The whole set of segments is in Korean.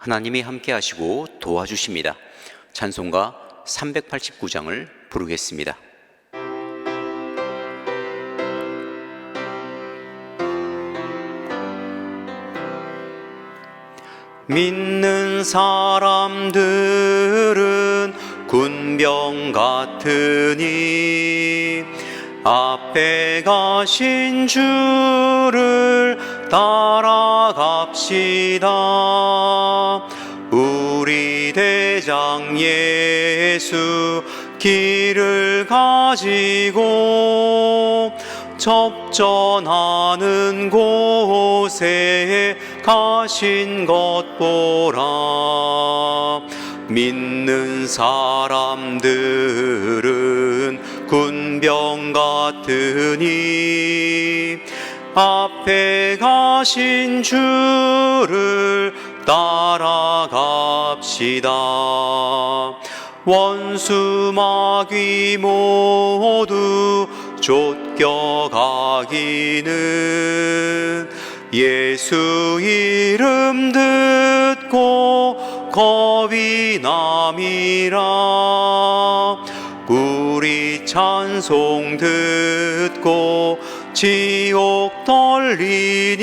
하나님이 함께 하시고 도와주십니다. 찬송가 389장을 부르겠습니다. 믿는 사람들은 군병 같으니 앞에 가신 주를 따라갑시다. 우리 대장 예수 길을 가지고 접전하는 곳에 가신 것 보라. 믿는 사람들은 군병 같으니 앞에 가신 주를 따라갑시다. 원수 마귀 모두 쫓겨가기는 예수 이름 듣고 겁이 남이라. 우리 찬송 듣고 지옥 떨리니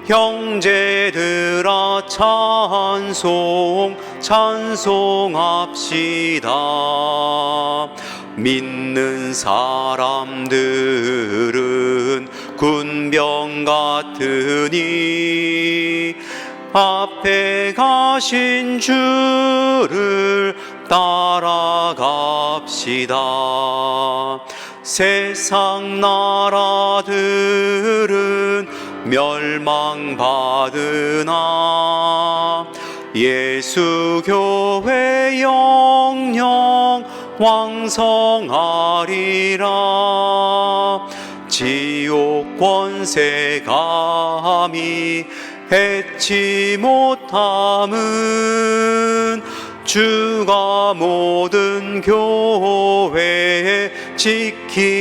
형제들아 찬송합시다. 믿는 사람들은 군병 같으니 앞에 가신 주를 따라갑시다. 세상 나라들은 멸망받으나 예수 교회 영영 왕성하리라. 지옥 권세 감히 해치 못함은 주가 모든 교회 지키심이라.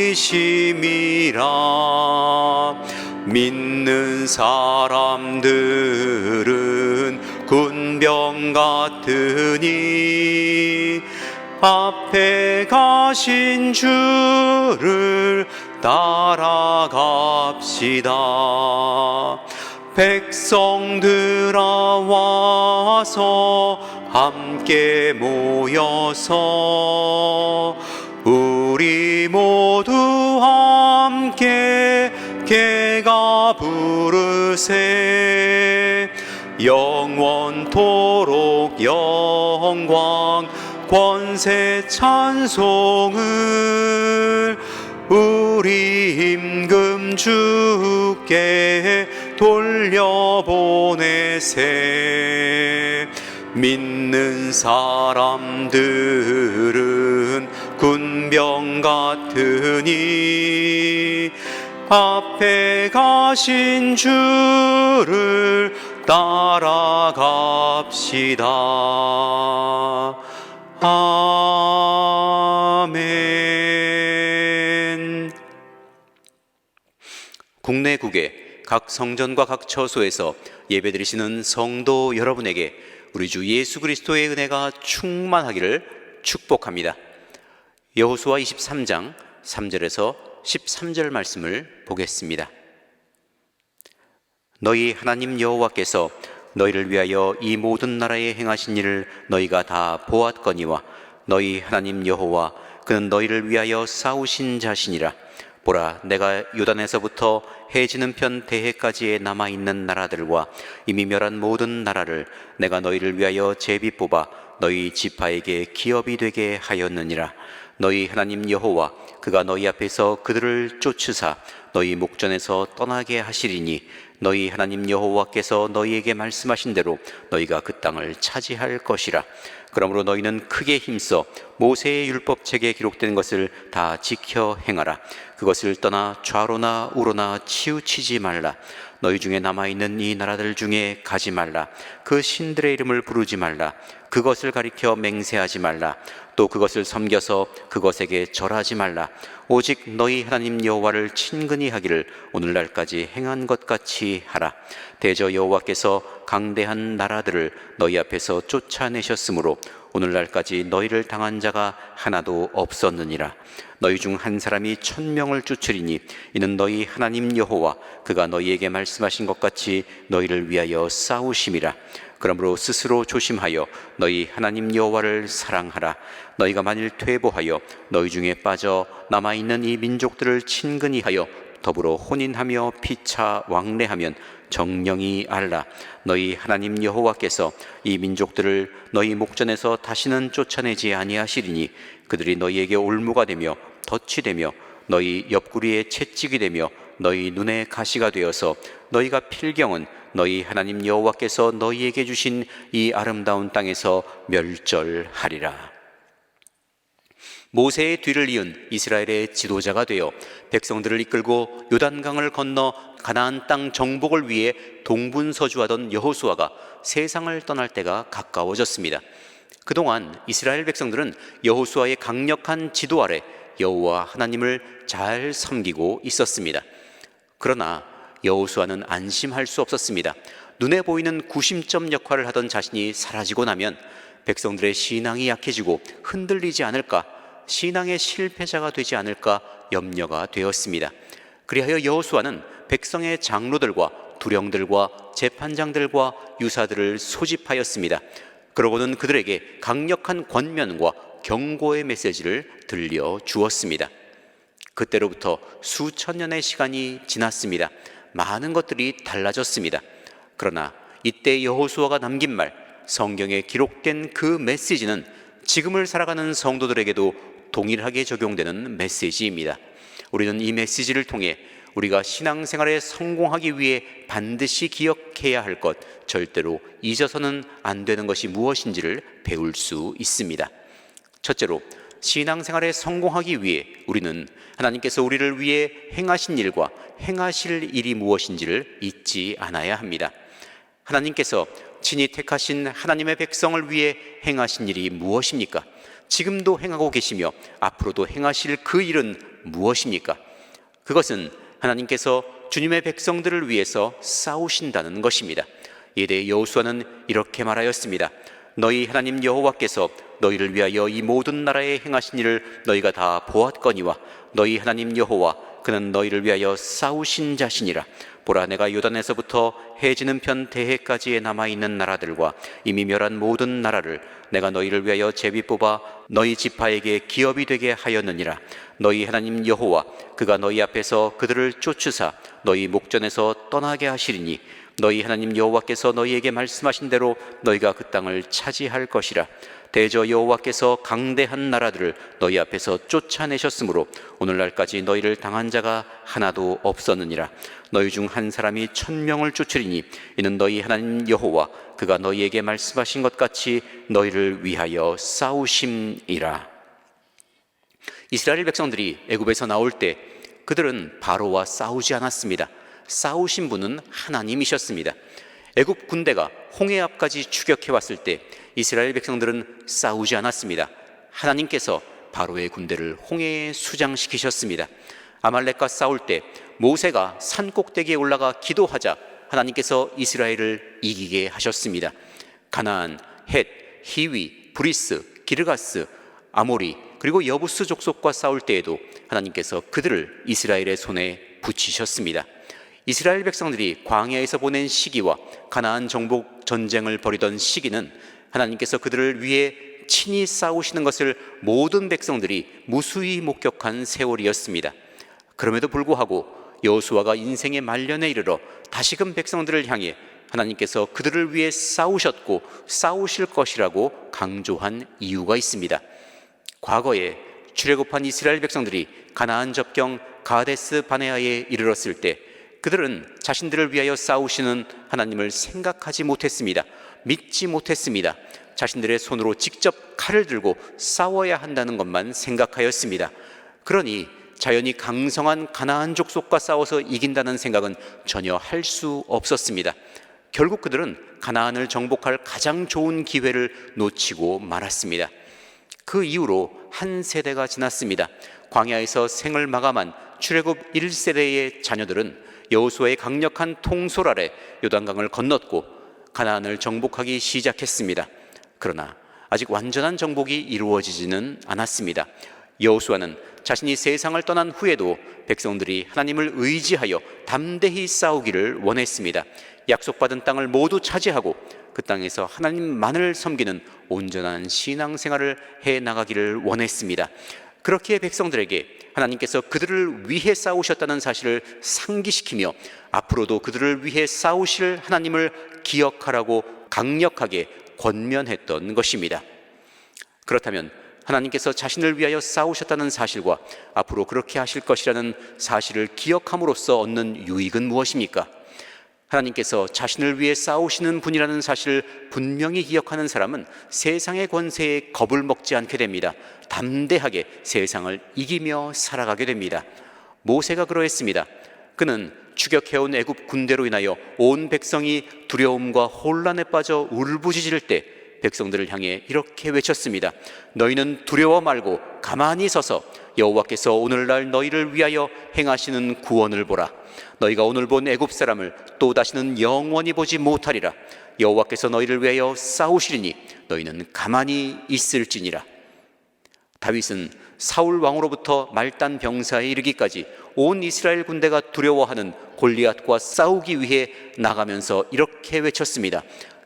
믿는 사람들은 군병 같으니 앞에 가신 주를 따라갑시다. 백성들아 와서 함께 모여서 우리 모두 함께 개가 부르세. 영원토록 영광 권세 찬송을 우리 임금 주께 돌려보내세. 믿는 사람들은 군병 같으니 앞에 가신 주를 따라갑시다. 아멘. 국내국의 각 성전과 각 처소에서 예배드리시는 성도 여러분에게 우리 주 예수 그리스도의 은혜가 충만하기를 축복합니다. 여호수아 23장 3절에서 13절 말씀을 보겠습니다. 너희 하나님 여호와께서 너희를 위하여 이 모든 나라에 행하신 일을 너희가 다 보았거니와 너희 하나님 여호와 그는 너희를 위하여 싸우신 자시니라. 보라, 내가 요단에서부터 해지는 편 대해까지에 남아있는 나라들과 이미 멸한 모든 나라를 내가 너희를 위하여 제비 뽑아 너희 지파에게 기업이 되게 하였느니라. 너희 하나님 여호와 그가 너희 앞에서 그들을 쫓으사 너희 목전에서 떠나게 하시리니 너희 하나님 여호와께서 너희에게 말씀하신 대로 너희가 그 땅을 차지할 것이라. 그러므로 너희는 크게 힘써 모세의 율법책에 기록된 것을 다 지켜 행하라. 그것을 떠나 좌로나 우로나 치우치지 말라. 너희 중에 남아있는 이 나라들 중에 가지 말라. 그 신들의 이름을 부르지 말라. 그것을 가리켜 맹세하지 말라. 또 그것을 섬겨서 그것에게 절하지 말라. 오직 너희 하나님 여호와를 친근히 하기를 오늘날까지 행한 것 같이 하라. 대저 여호와께서 강대한 나라들을 너희 앞에서 쫓아내셨으므로 오늘날까지 너희를 당한 자가 하나도 없었느니라. 너희 중 한 사람이 1000명을 쫓으리니 이는 너희 하나님 여호와 그가 너희에게 말씀하신 것 같이 너희를 위하여 싸우심이라. 그러므로 스스로 조심하여 너희 하나님 여호와를 사랑하라. 너희가 만일 퇴보하여 너희 중에 빠져 남아있는 이 민족들을 친근히 하여 더불어 혼인하며 피차 왕래하면 정령이 알라. 너희 하나님 여호와께서 이 민족들을 너희 목전에서 다시는 쫓아내지 아니하시리니 그들이 너희에게 올무가 되며 덫이 되며 너희 옆구리에 채찍이 되며 너희 눈에 가시가 되어서 너희가 필경은 너희 하나님 여호와께서 너희에게 주신 이 아름다운 땅에서 멸절하리라. 모세의 뒤를 이은 이스라엘의 지도자가 되어 백성들을 이끌고 요단강을 건너 가나안 땅 정복을 위해 동분서주하던 여호수아가 세상을 떠날 때가 가까워졌습니다. 그동안 이스라엘 백성들은 여호수아의 강력한 지도 아래 여호와 하나님을 잘 섬기고 있었습니다. 그러나 여호수아는 안심할 수 없었습니다. 눈에 보이는 구심점 역할을 하던 자신이 사라지고 나면 백성들의 신앙이 약해지고 흔들리지 않을까, 신앙의 실패자가 되지 않을까 염려가 되었습니다. 그리하여 여호수아는 백성의 장로들과 두령들과 재판장들과 유사들을 소집하였습니다. 그러고는 그들에게 강력한 권면과 경고의 메시지를 들려주었습니다. 그때로부터 수천 년의 시간이 지났습니다. 많은 것들이 달라졌습니다. 그러나 이때 여호수아가 남긴 말, 성경에 기록된 그 메시지는 지금을 살아가는 성도들에게도 동일하게 적용되는 메시지입니다. 우리는 이 메시지를 통해 우리가 신앙생활에 성공하기 위해 반드시 기억해야 할 것, 절대로 잊어서는 안 되는 것이 무엇인지를 배울 수 있습니다. 첫째로, 신앙생활에 성공하기 위해 우리는 하나님께서 우리를 위해 행하신 일과 행하실 일이 무엇인지를 잊지 않아야 합니다. 하나님께서 친히 택하신 하나님의 백성을 위해 행하신 일이 무엇입니까? 지금도 행하고 계시며 앞으로도 행하실 그 일은 무엇입니까? 그것은 하나님께서 주님의 백성들을 위해서 싸우신다는 것입니다. 이에 대해 여호수아는 이렇게 말하였습니다. 너희 하나님 여호와께서 너희를 위하여 이 모든 나라에 행하신 일을 너희가 다 보았거니와 너희 하나님 여호와 그는 너희를 위하여 싸우신 자시니라. 보라, 내가 요단에서부터 해지는 편 대해까지에 남아있는 나라들과 이미 멸한 모든 나라를 내가 너희를 위하여 제비 뽑아 너희 지파에게 기업이 되게 하였느니라. 너희 하나님 여호와 그가 너희 앞에서 그들을 쫓으사 너희 목전에서 떠나게 하시리니 너희 하나님 여호와께서 너희에게 말씀하신 대로 너희가 그 땅을 차지할 것이라. 대저 여호와께서 강대한 나라들을 너희 앞에서 쫓아내셨으므로 오늘날까지 너희를 당한 자가 하나도 없었느니라. 너희 중 한 사람이 1000명을 쫓으리니 이는 너희 하나님 여호와 그가 너희에게 말씀하신 것 같이 너희를 위하여 싸우심이라. 이스라엘 백성들이 애굽에서 나올 때 그들은 바로와 싸우지 않았습니다. 싸우신 분은 하나님이셨습니다. 애굽 군대가 홍해 앞까지 추격해 왔을 때 이스라엘 백성들은 싸우지 않았습니다. 하나님께서 바로의 군대를 홍해에 수장시키셨습니다. 아말렉과 싸울 때 모세가 산 꼭대기에 올라가 기도하자 하나님께서 이스라엘을 이기게 하셨습니다. 가나안, 헷, 히위, 브리스, 기르가스, 아모리 그리고 여부스 족속과 싸울 때에도 하나님께서 그들을 이스라엘의 손에 붙이셨습니다. 이스라엘 백성들이 광야에서 보낸 시기와 가나안 정복 전쟁을 벌이던 시기는 하나님께서 그들을 위해 친히 싸우시는 것을 모든 백성들이 무수히 목격한 세월이었습니다. 그럼에도 불구하고 여호수아가 인생의 말년에 이르러 다시금 백성들을 향해 하나님께서 그들을 위해 싸우셨고 싸우실 것이라고 강조한 이유가 있습니다. 과거에 출애굽한 이스라엘 백성들이 가나안 접경 가데스 바네아에 이르렀을 때 그들은 자신들을 위하여 싸우시는 하나님을 생각하지 못했습니다. 믿지 못했습니다. 자신들의 손으로 직접 칼을 들고 싸워야 한다는 것만 생각하였습니다. 그러니 자연히 강성한 가나안 족속과 싸워서 이긴다는 생각은 전혀 할 수 없었습니다. 결국 그들은 가나안을 정복할 가장 좋은 기회를 놓치고 말았습니다. 그 이후로 한 세대가 지났습니다. 광야에서 생을 마감한 출애굽 1세대의 자녀들은 여호수아의 강력한 통솔 아래 요단강을 건넜고 가나안을 정복하기 시작했습니다. 그러나 아직 완전한 정복이 이루어지지는 않았습니다. 여호수아는 자신이 세상을 떠난 후에도 백성들이 하나님을 의지하여 담대히 싸우기를 원했습니다. 약속받은 땅을 모두 차지하고 그 땅에서 하나님만을 섬기는 온전한 신앙생활을 해나가기를 원했습니다. 그렇게 백성들에게 하나님께서 그들을 위해 싸우셨다는 사실을 상기시키며 앞으로도 그들을 위해 싸우실 하나님을 기억하라고 강력하게 권면했던 것입니다. 그렇다면 하나님께서 자신을 위하여 싸우셨다는 사실과 앞으로 그렇게 하실 것이라는 사실을 기억함으로써 얻는 유익은 무엇입니까? 하나님께서 자신을 위해 싸우시는 분이라는 사실을 분명히 기억하는 사람은 세상의 권세에 겁을 먹지 않게 됩니다. 담대하게 세상을 이기며 살아가게 됩니다. 모세가 그러했습니다. 그는 추격해온 애굽 군대로 인하여 온 백성이 두려움과 혼란에 빠져 울부짖을 때 백성들을 향해 이렇게 외쳤습니다. 너희는 두려워 말고 가만히 서서 여호와께서 오늘날 너희를 위하여 행하시는 구원을 보라. 너희가 오늘 본 애굽 사람을 또 다시는 영원히 보지 못하리라. 여호와께서 너희를 위하여 싸우시리니 너희는 가만히 있을지니라. 다윗은 사울 왕으로부터 말단 병사에 이르기까지 온 이스라엘 군대가 두려워하는 골리앗과 싸우기 위해 나가면서 이렇게 외쳤습니다.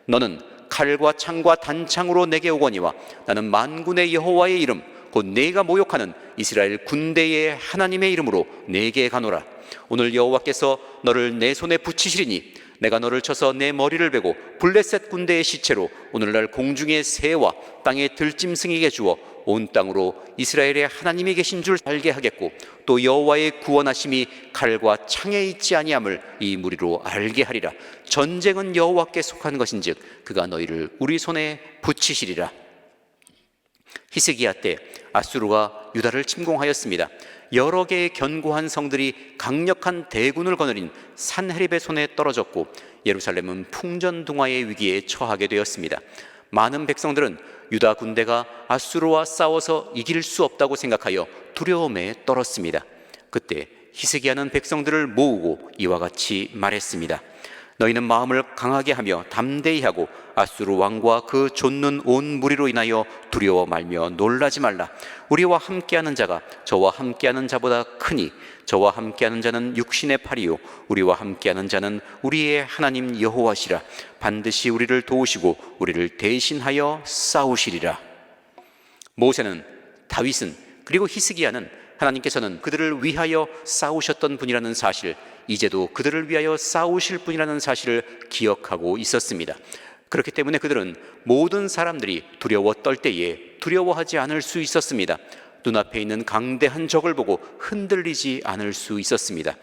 너는 칼과 창과 단창으로 내게 오거니와 나는 만군의 여호와의 이름 곧 내가 모욕하는 이스라엘 군대의 하나님의 이름으로 내게 가노라. 오늘 여호와께서 너를 내 손에 붙이시리니 내가 너를 쳐서 내 머리를 베고 블레셋 군대의 시체로 오늘날 공중의 새와 땅의 들짐승에게 주어 온 땅으로 이스라엘의 하나님이 계신 줄 알게 하겠고 또 여호와의 구원하심이 칼과 창에 있지 아니함을 이 무리로 알게 하리라. 전쟁은 여호와께 속한 것인즉 그가 너희를 우리 손에 붙이시리라. 히스기야 때 아수르가 유다를 침공하였습니다. 여러 개의 견고한 성들이 강력한 대군을 거느린 산헤립의 손에 떨어졌고 예루살렘은 풍전등화의 위기에 처하게 되었습니다. 많은 백성들은 유다 군대가 아수르와 싸워서 이길 수 없다고 생각하여 두려움에 떨었습니다. 그때 히스기야는 백성들을 모으고 이와 같이 말했습니다. 너희는 마음을 강하게 하며 담대히 하고 아수르 왕과 그 좇는 온 무리로 인하여 두려워 말며 놀라지 말라. 우리와 함께하는 자가 저와 함께하는 자보다 크니 저와 함께하는 자는 육신의 팔이요 우리와 함께하는 자는 우리의 하나님 여호와시라. 반드시 우리를 도우시고 우리를 대신하여 싸우시리라. 모세는, 다윗은, 그리고 히스기야는 하나님께서는 그들을 위하여 싸우셨던 분이라는 사실, 이제도 그들을 위하여 싸우실 분이라는 사실을 기억하고 있었습니다. 그렇기 때문에 그들은 모든 사람들이 두려워 떨 때에 두려워하지 않을 수 있었습니다. 눈앞에 있는 강대한 적을 보고 흔들리지 않을 수 있었습니다.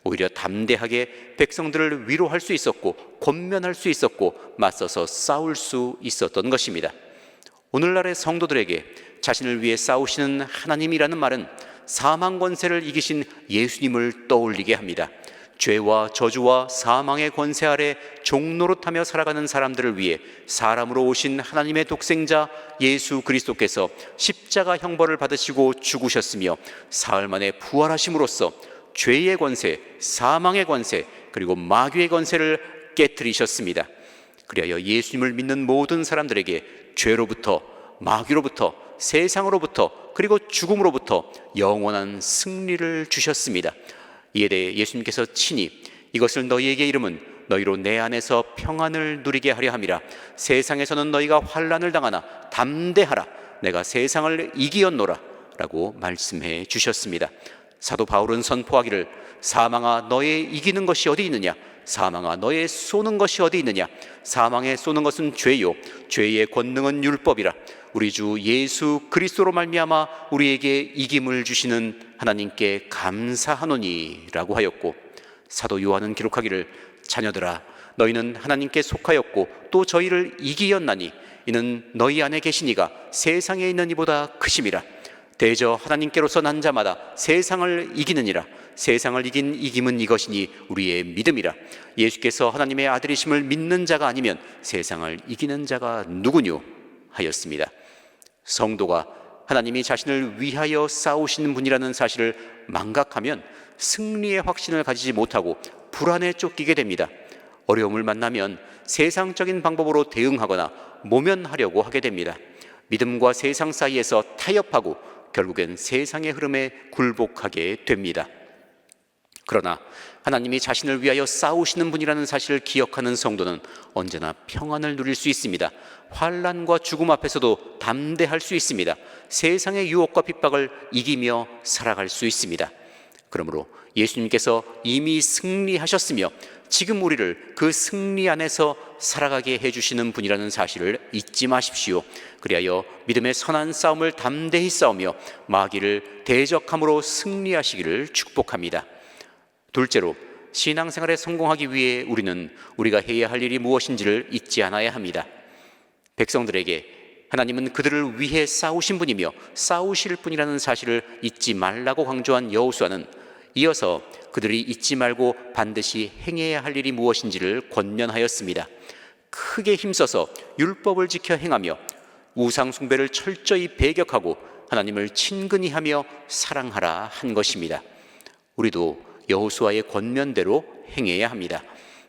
오히려 담대하게 백성들을 위로할 수 있었고 권면할 수 있었고 맞서서 싸울 수 있었던 것입니다. 오늘날의 성도들에게 자신을 위해 싸우시는 하나님이라는 말은 사망 권세를 이기신 예수님을 떠올리게 합니다. 죄와 저주와 사망의 권세 아래 종노릇하며 살아가는 사람들을 위해 사람으로 오신 하나님의 독생자 예수 그리스도께서 십자가 형벌을 받으시고 죽으셨으며 사흘 만에 부활하심으로써 죄의 권세, 사망의 권세, 그리고 마귀의 권세를 깨트리셨습니다. 그리하여 예수님을 믿는 모든 사람들에게 죄로부터, 마귀로부터, 세상으로부터, 그리고 죽음으로부터 영원한 승리를 주셨습니다. 이에 대해 예수님께서 친히 이것을 너희에게 이름은 너희로 내 안에서 평안을 누리게 하려 함이라. 세상에서는 너희가 환난을 당하나 담대하라. 내가 세상을 이기었노라 라고 말씀해 주셨습니다. 사도 바울은 선포하기를 사망아 너의 이기는 것이 어디 있느냐? 사망아 너의 쏘는 것이 어디 있느냐? 사망에 쏘는 것은 죄요 죄의 권능은 율법이라. 우리 주 예수 그리스도로 말미암아 우리에게 이김을 주시는 하나님께 감사하노니 라고 하였고, 사도 요한은 기록하기를 자녀들아 너희는 하나님께 속하였고 또 저희를 이기었나니 이는 너희 안에 계신 이가 세상에 있는 이보다 크심이라. 대저 하나님께로서 난 자마다 세상을 이기느니라. 세상을 이긴 이김은 이것이니 우리의 믿음이라. 예수께서 하나님의 아들이심을 믿는 자가 아니면 세상을 이기는 자가 누구뇨 하였습니다. 성도가 하나님이 자신을 위하여 싸우시는 분이라는 사실을 망각하면 승리의 확신을 가지지 못하고 불안에 쫓기게 됩니다. 어려움을 만나면 세상적인 방법으로 대응하거나 모면하려고 하게 됩니다. 믿음과 세상 사이에서 타협하고 결국엔 세상의 흐름에 굴복하게 됩니다. 그러나 하나님이 자신을 위하여 싸우시는 분이라는 사실을 기억하는 성도는 언제나 평안을 누릴 수 있습니다. 환난과 죽음 앞에서도 담대할 수 있습니다. 세상의 유혹과 핍박을 이기며 살아갈 수 있습니다. 그러므로 예수님께서 이미 승리하셨으며 지금 우리를 그 승리 안에서 살아가게 해주시는 분이라는 사실을 잊지 마십시오. 그리하여 믿음의 선한 싸움을 담대히 싸우며 마귀를 대적함으로 승리하시기를 축복합니다. 둘째로, 신앙생활에 성공하기 위해 우리는 우리가 해야 할 일이 무엇인지를 잊지 않아야 합니다. 백성들에게 하나님은 그들을 위해 싸우신 분이며 싸우실 분이라는 사실을 잊지 말라고 강조한 여호수아는 이어서 그들이 잊지 말고 반드시 행해야 할 일이 무엇인지를 권면하였습니다. 크게 힘써서 율법을 지켜 행하며 우상 숭배를 철저히 배격하고 하나님을 친근히 하며 사랑하라 한 것입니다. 우리도 여호수아의 권면대로 행해야 합니다.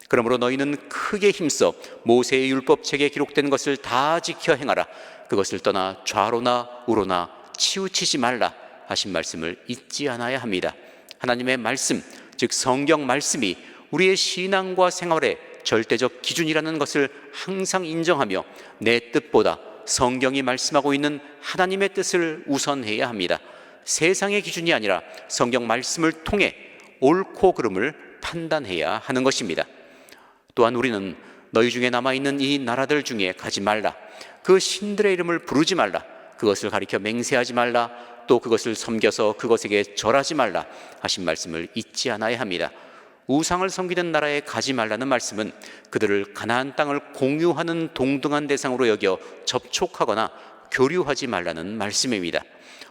그러므로 너희는 크게 힘써 모세의 율법책에 기록된 것을 다 지켜 행하라. 그것을 떠나 좌로나 우로나 치우치지 말라 하신 말씀을 잊지 않아야 합니다. 하나님의 말씀, 즉 성경 말씀이 우리의 신앙과 생활의 절대적 기준이라는 것을 항상 인정하며 내 뜻보다 성경이 말씀하고 있는 하나님의 뜻을 우선해야 합니다. 세상의 기준이 아니라 성경 말씀을 통해 옳고 그름을 판단해야 하는 것입니다. 또한 우리는 너희 중에 남아있는 이 나라들 중에 가지 말라, 그 신들의 이름을 부르지 말라, 그것을 가리켜 맹세하지 말라, 또 그것을 섬겨서 그것에게 절하지 말라 하신 말씀을 잊지 않아야 합니다. 우상을 섬기는 나라에 가지 말라는 말씀은 그들을 가나안 땅을 공유하는 동등한 대상으로 여겨 접촉하거나 교류하지 말라는 말씀입니다.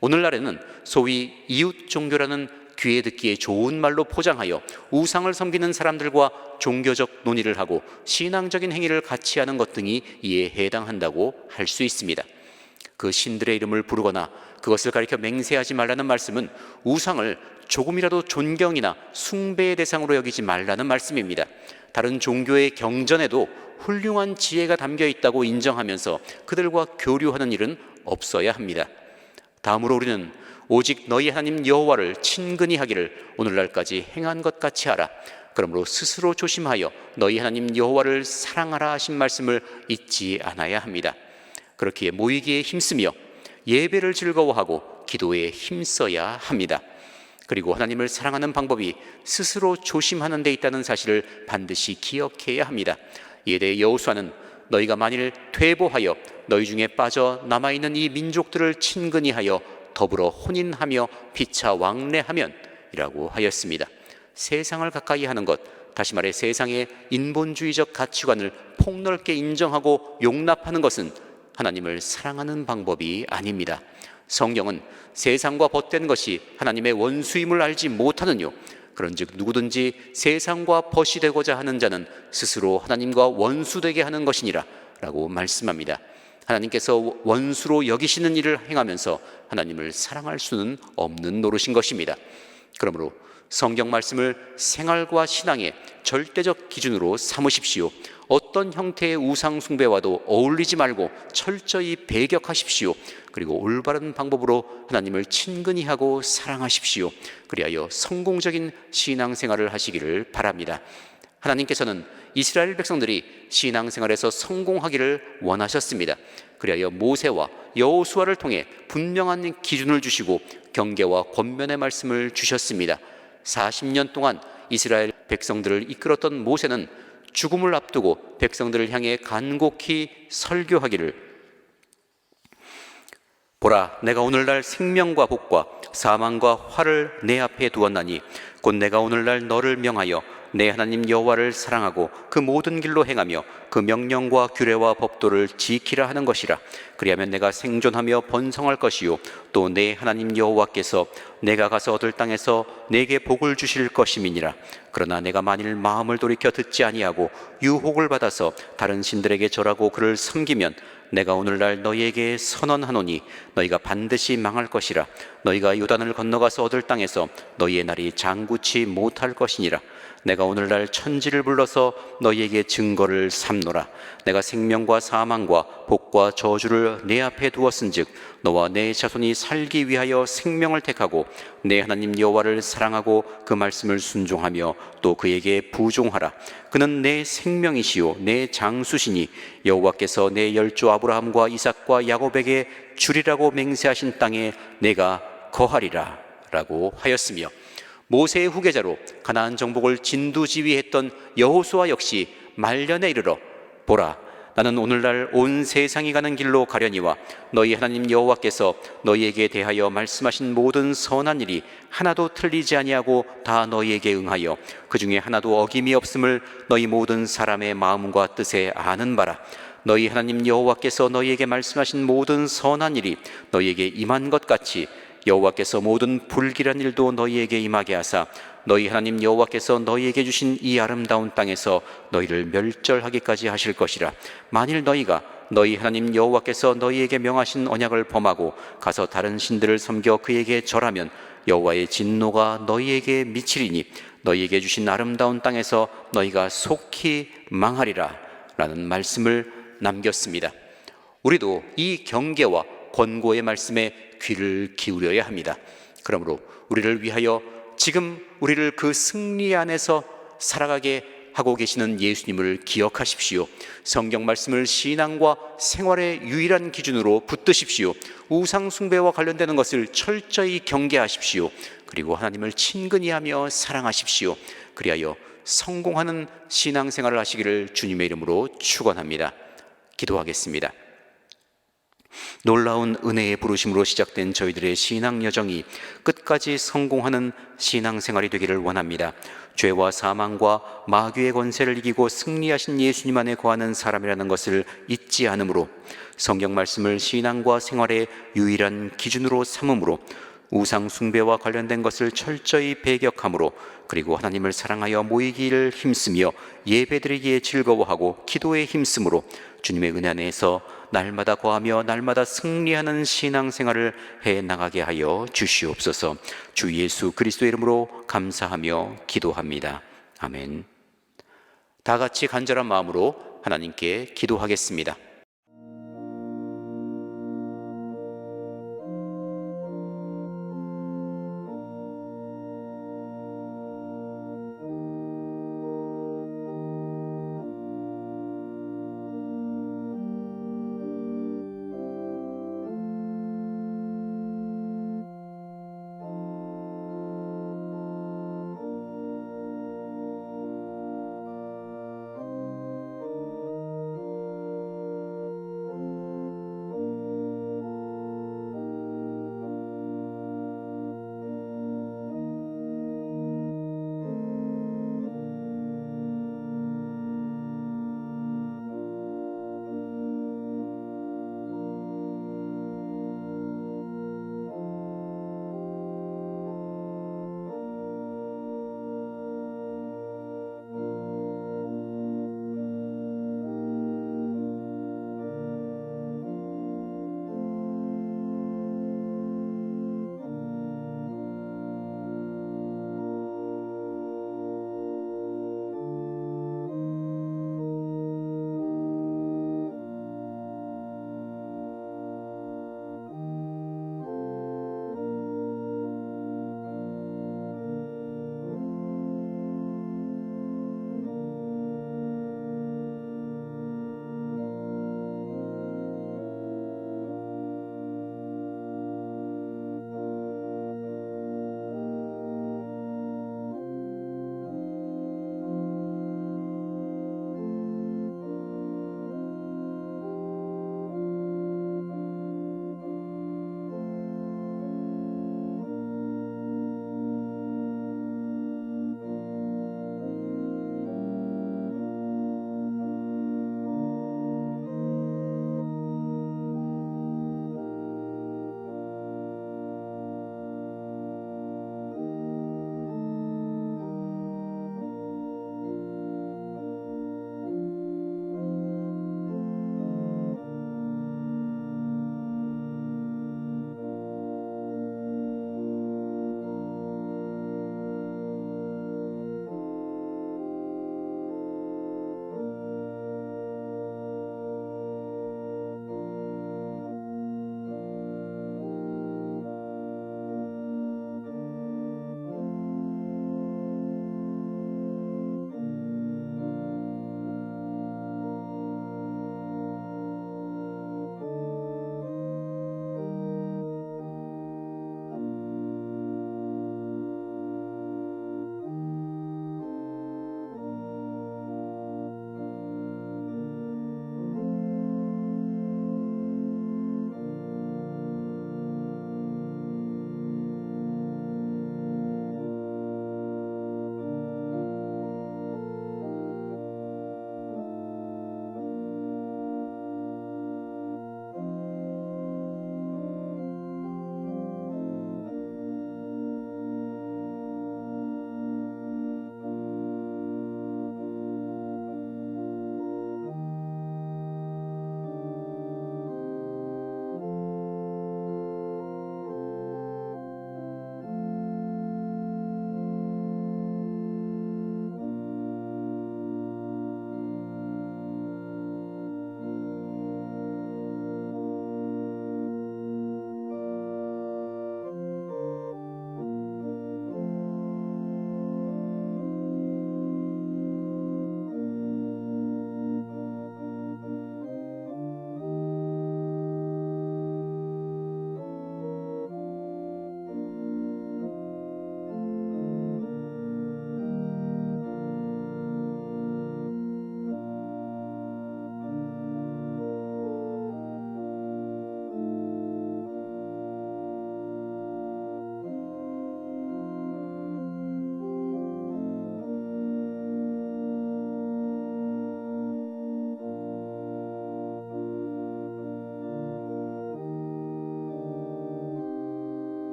오늘날에는 소위 이웃 종교라는 귀에 듣기에 좋은 말로 포장하여 우상을 섬기는 사람들과 종교적 논의를 하고 신앙적인 행위를 같이 하는 것 등이 이에 해당한다고 할 수 있습니다. 그 신들의 이름을 부르거나 그것을 가리켜 맹세하지 말라는 말씀은 우상을 조금이라도 존경이나 숭배의 대상으로 여기지 말라는 말씀입니다. 다른 종교의 경전에도 훌륭한 지혜가 담겨 있다고 인정하면서 그들과 교류하는 일은 없어야 합니다. 다음으로 우리는 오직 너희 하나님 여호와를 친근히 하기를 오늘날까지 행한 것 같이 하라. 그러므로 스스로 조심하여 너희 하나님 여호와를 사랑하라 하신 말씀을 잊지 않아야 합니다. 그렇기에 모이기에 힘쓰며 예배를 즐거워하고 기도에 힘써야 합니다. 그리고 하나님을 사랑하는 방법이 스스로 조심하는 데 있다는 사실을 반드시 기억해야 합니다. 이에 대해 여호수아는 너희가 만일 퇴보하여 너희 중에 빠져 남아있는 이 민족들을 친근히 하여 더불어 혼인하며 피차 왕래하면 이라고 하였습니다. 세상을 가까이 하는 것, 다시 말해 세상의 인본주의적 가치관을 폭넓게 인정하고 용납하는 것은 하나님을 사랑하는 방법이 아닙니다. 성경은 세상과 벗된 것이 하나님의 원수임을 알지 못하느뇨, 그런즉 누구든지 세상과 벗이 되고자 하는 자는 스스로 하나님과 원수되게 하는 것이니라 라고 말씀합니다. 하나님께서 원수로 여기시는 일을 행하면서 하나님을 사랑할 수는 없는 노릇인 것입니다. 그러므로 성경 말씀을 생활과 신앙의 절대적 기준으로 삼으십시오. 어떤 형태의 우상 숭배와도 어울리지 말고 철저히 배격하십시오. 그리고 올바른 방법으로 하나님을 친근히 하고 사랑하십시오. 그리하여 성공적인 신앙생활을 하시기를 바랍니다. 하나님께서는 이스라엘 백성들이 신앙생활에서 성공하기를 원하셨습니다. 그리하여 모세와 여호수아를 통해 분명한 기준을 주시고 경계와 권면의 말씀을 주셨습니다. 40년 동안 이스라엘 백성들을 이끌었던 모세는 죽음을 앞두고 백성들을 향해 간곡히 설교하기를, 보라, 내가 오늘날 생명과 복과 사망과 화를 내 앞에 두었나니 곧 내가 오늘날 너를 명하여 내 하나님 여호와를 사랑하고 그 모든 길로 행하며 그 명령과 규례와 법도를 지키라 하는 것이라. 그리하면 내가 생존하며 번성할 것이요 또 내 하나님 여호와께서 내가 가서 얻을 땅에서 내게 복을 주실 것임이니라. 그러나 내가 만일 마음을 돌이켜 듣지 아니하고 유혹을 받아서 다른 신들에게 절하고 그를 섬기면 내가 오늘날 너희에게 선언하노니 너희가 반드시 망할 것이라. 너희가 요단을 건너가서 얻을 땅에서 너희의 날이 장구치 못할 것이니라. 내가 오늘날 천지를 불러서 너희에게 증거를 삼노라. 내가 생명과 사망과 복과 저주를 내 앞에 두었은즉 너와 내 자손이 살기 위하여 생명을 택하고 내 하나님 여호와를 사랑하고 그 말씀을 순종하며 또 그에게 부종하라. 그는 내 생명이시요 내 장수시니 여호와께서 내 열조 아브라함과 이삭과 야곱에게 주리라고 맹세하신 땅에 내가 거하리라 라고 하였으며, 모세의 후계자로 가나안 정복을 진두지휘했던 여호수아 역시 말년에 이르러 보라, 나는 오늘날 온 세상이 가는 길로 가려니와 너희 하나님 여호와께서 너희에게 대하여 말씀하신 모든 선한 일이 하나도 틀리지 아니하고 다 너희에게 응하여 그 중에 하나도 어김이 없음을 너희 모든 사람의 마음과 뜻에 아는 바라. 너희 하나님 여호와께서 너희에게 말씀하신 모든 선한 일이 너희에게 임한 것 같이 여호와께서 모든 불길한 일도 너희에게 임하게 하사 너희 하나님 여호와께서 너희에게 주신 이 아름다운 땅에서 너희를 멸절하기까지 하실 것이라. 만일 너희가 너희 하나님 여호와께서 너희에게 명하신 언약을 범하고 가서 다른 신들을 섬겨 그에게 절하면 여호와의 진노가 너희에게 미치리니 너희에게 주신 아름다운 땅에서 너희가 속히 망하리라 라는 말씀을 남겼습니다. 우리도 이 경계와 권고의 말씀에 귀를 기울여야 합니다. 그러므로 우리를 위하여 지금 우리를 그 승리 안에서 살아가게 하고 계시는 예수님을 기억하십시오. 성경 말씀을 신앙과 생활의 유일한 기준으로 붙드십시오. 우상 숭배와 관련되는 것을 철저히 경계하십시오. 그리고 하나님을 친근히 하며 사랑하십시오. 그리하여 성공하는 신앙생활을 하시기를 주님의 이름으로 축원합니다. 기도하겠습니다. 놀라운 은혜의 부르심으로 시작된 저희들의 신앙 여정이 끝까지 성공하는 신앙생활이 되기를 원합니다. 죄와 사망과 마귀의 권세를 이기고 승리하신 예수님 안에 거하는 사람이라는 것을 잊지 않으므로, 성경 말씀을 신앙과 생활의 유일한 기준으로 삼음으로, 우상 숭배와 관련된 것을 철저히 배격함으로, 그리고 하나님을 사랑하여 모이기를 힘쓰며 예배드리기에 즐거워하고 기도에 힘쓰므로 주님의 은혜 안에서 날마다 거하며 날마다 승리하는 신앙생활을 해나가게 하여 주시옵소서. 주 예수 그리스도의 이름으로 감사하며 기도합니다. 아멘. 다 같이 간절한 마음으로 하나님께 기도하겠습니다.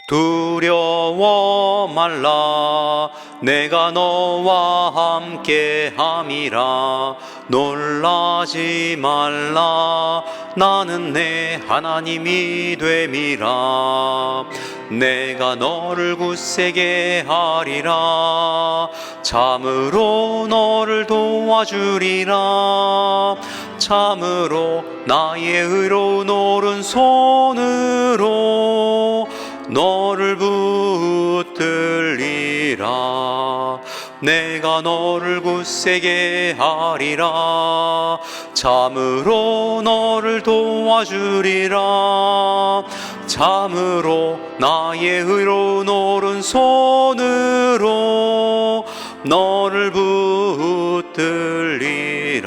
두려워 말라. 내가 너와 함께 함이라. 놀라지 말라. 나는 내 하나님이 됨이라. 내가 너를 굳세게 하리라. 참으로 너를 도와주리라. 참으로 나의 의로운 오른손으로 너를 붙들리라. 내가 너를 굳세게 하리라. 참으로 너를 도와주리라. 참으로 나의 의로운 오른손으로 너를 붙들리라.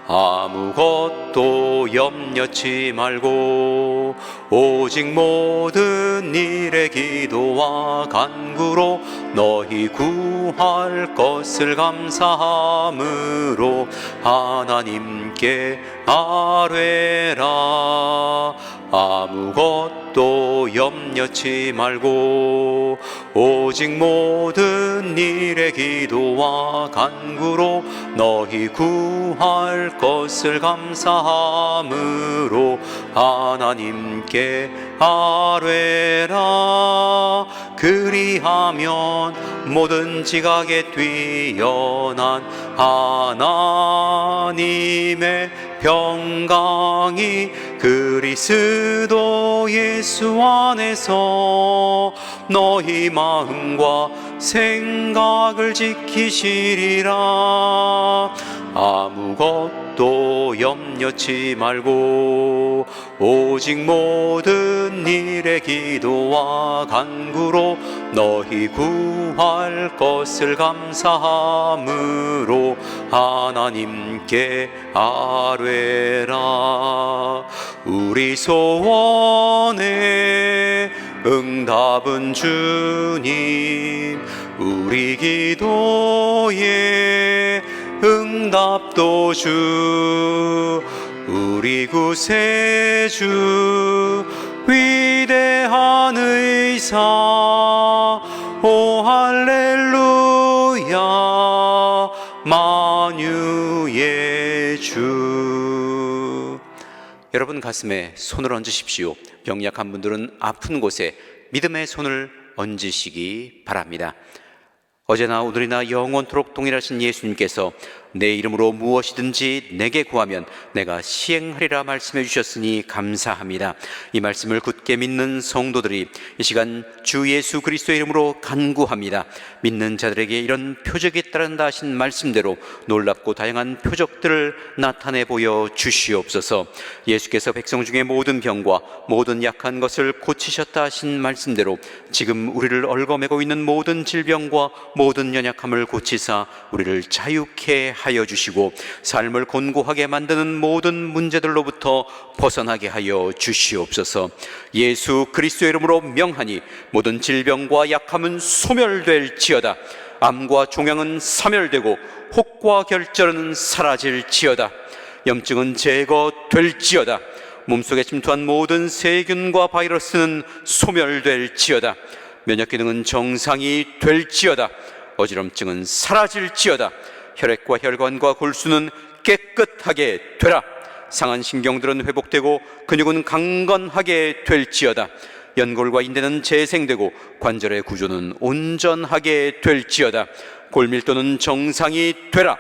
아무것도 염려치 말고 오직 모든 일에 기도와 간구로 너희 구할 것을 감사함으로 하나님께 아뢰라. 아무것도 염려치 말고 오직 모든 일에 기도와 간구로 너희 구할 것을 감사함으로 하나님께 아뢰라. 그리하면 모든 지각에 뛰어난 하나님의 평강이 그리스도 예수 안에서 너희 마음과 생각을 지키시리라. 아무것도 염려치 말고 오직 모든 일에 기도와 간구로 너희 구할 것을 감사함으로 하나님께 아뢰라. 우리 소원에 응답은 주님, 우리 기도에 응답도 주, 우리 구세주 위대한 의사. 오 할렐루야. 만유의 주. 여러분 가슴에 손을 얹으십시오. 병약한 분들은 아픈 곳에 믿음의 손을 얹으시기 바랍니다. 어제나 오늘이나 영원토록 동일하신 예수님께서 내 이름으로 무엇이든지 내게 구하면 내가 시행하리라 말씀해 주셨으니 감사합니다. 이 말씀을 굳게 믿는 성도들이 이 시간 주 예수 그리스도의 이름으로 간구합니다. 믿는 자들에게 이런 표적이 따른다 하신 말씀대로 놀랍고 다양한 표적들을 나타내 보여 주시옵소서. 예수께서 백성 중에 모든 병과 모든 약한 것을 고치셨다 하신 말씀대로 지금 우리를 얽어매고 있는 모든 질병과 모든 연약함을 고치사 우리를 자유케 하여 주시고 삶을 곤고하게 만드는 모든 문제들로부터 벗어나게 하여 주시옵소서. 예수 그리스도의 이름으로 명하니 모든 질병과 약함은 소멸될지어다. 암과 종양은 사멸되고 혹과 결절은 사라질지어다. 염증은 제거될지어다. 몸속에 침투한 모든 세균과 바이러스는 소멸될지어다. 면역 기능은 정상이 될지어다. 어지럼증은 사라질지어다. 혈액과 혈관과 골수는 깨끗하게 되라. 상한 신경들은 회복되고 근육은 강건하게 될지어다. 연골과 인대는 재생되고 관절의 구조는 온전하게 될지어다. 골밀도는 정상이 되라.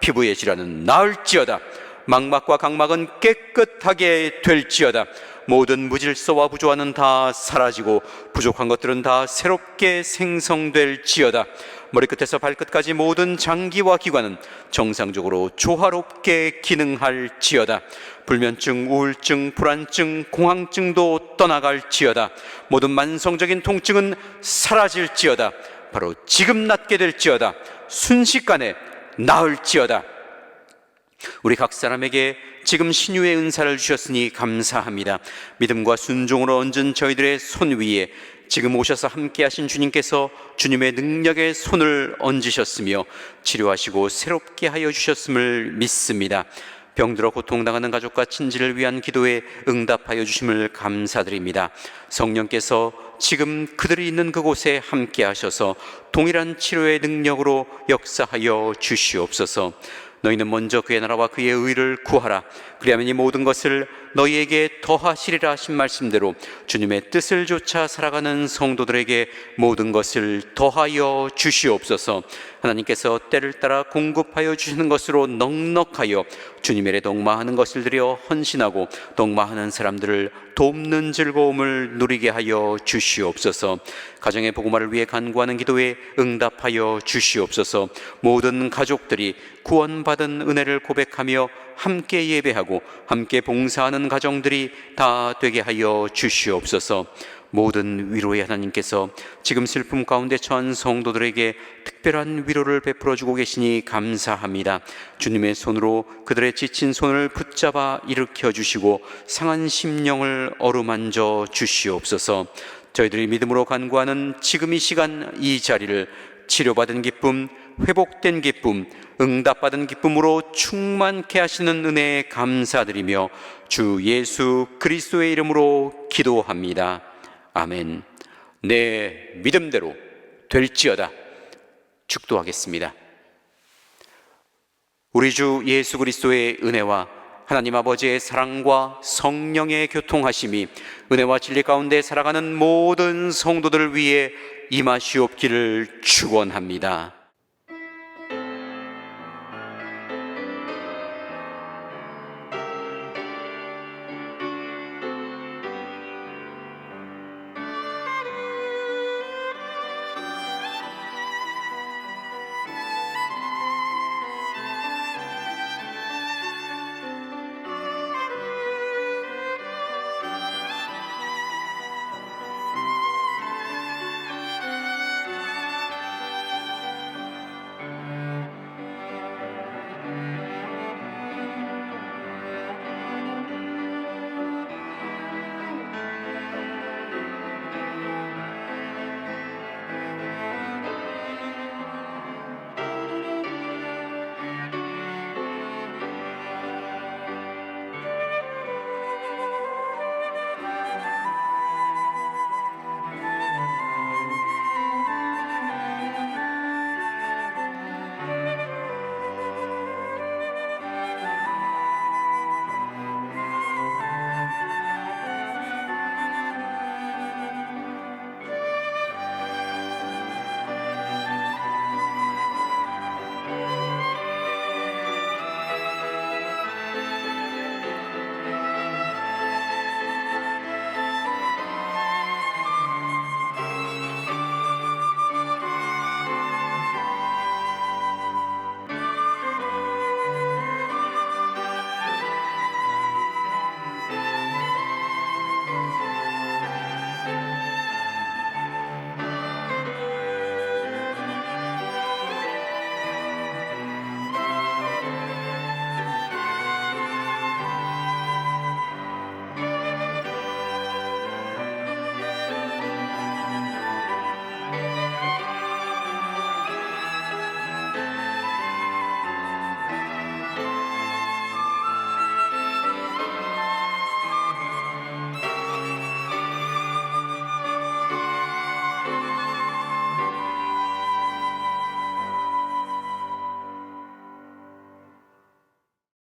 피부의 질환은 나을지어다. 망막과 각막은 깨끗하게 될지어다. 모든 무질서와 부조화는 다 사라지고 부족한 것들은 다 새롭게 생성될지어다. 머리끝에서 발끝까지 모든 장기와 기관은 정상적으로 조화롭게 기능할지어다. 불면증, 우울증, 불안증, 공황증도 떠나갈지어다. 모든 만성적인 통증은 사라질지어다. 바로 지금 낫게 될지어다. 순식간에 나을지어다. 우리 각 사람에게 지금 신유의 은사를 주셨으니 감사합니다. 믿음과 순종으로 얹은 저희들의 손 위에 지금 오셔서 함께 하신 주님께서 주님의 능력의 손을 얹으셨으며 치료하시고 새롭게 하여 주셨음을 믿습니다. 병들어 고통당하는 가족과 친지를 위한 기도에 응답하여 주심을 감사드립니다. 성령께서 지금 그들이 있는 그곳에 함께 하셔서 동일한 치료의 능력으로 역사하여 주시옵소서. 너희는 먼저 그의 나라와 그의 의를 구하라. 그리하면 이 모든 것을 너희에게 더하시리라 하신 말씀대로 주님의 뜻을 좇아 살아가는 성도들에게 모든 것을 더하여 주시옵소서. 하나님께서 때를 따라 공급하여 주시는 것으로 넉넉하여 주님의 일에 동마하는 것을 드려 헌신하고 동마하는 사람들을 돕는 즐거움을 누리게 하여 주시옵소서. 가정의 복음화를 위해 간구하는 기도에 응답하여 주시옵소서. 모든 가족들이 구원받은 은혜를 고백하며 함께 예배하고 함께 봉사하는 가정들이 다 되게 하여 주시옵소서. 모든 위로의 하나님께서 지금 슬픔 가운데 처한 성도들에게 특별한 위로를 베풀어 주고 계시니 감사합니다. 주님의 손으로 그들의 지친 손을 붙잡아 일으켜 주시고 상한 심령을 어루만져 주시옵소서. 저희들이 믿음으로 간구하는 지금 이 시간 이 자리를 치료받은 기쁨, 회복된 기쁨, 응답받은 기쁨으로 충만케 하시는 은혜에 감사드리며 주 예수 그리스도의 이름으로 기도합니다. 아멘. 내 믿음대로 될지어다. 축도하겠습니다. 우리 주 예수 그리스도의 은혜와 하나님 아버지의 사랑과 성령의 교통하심이 은혜와 진리 가운데 살아가는 모든 성도들을 위해 임하시옵기를 축원합니다.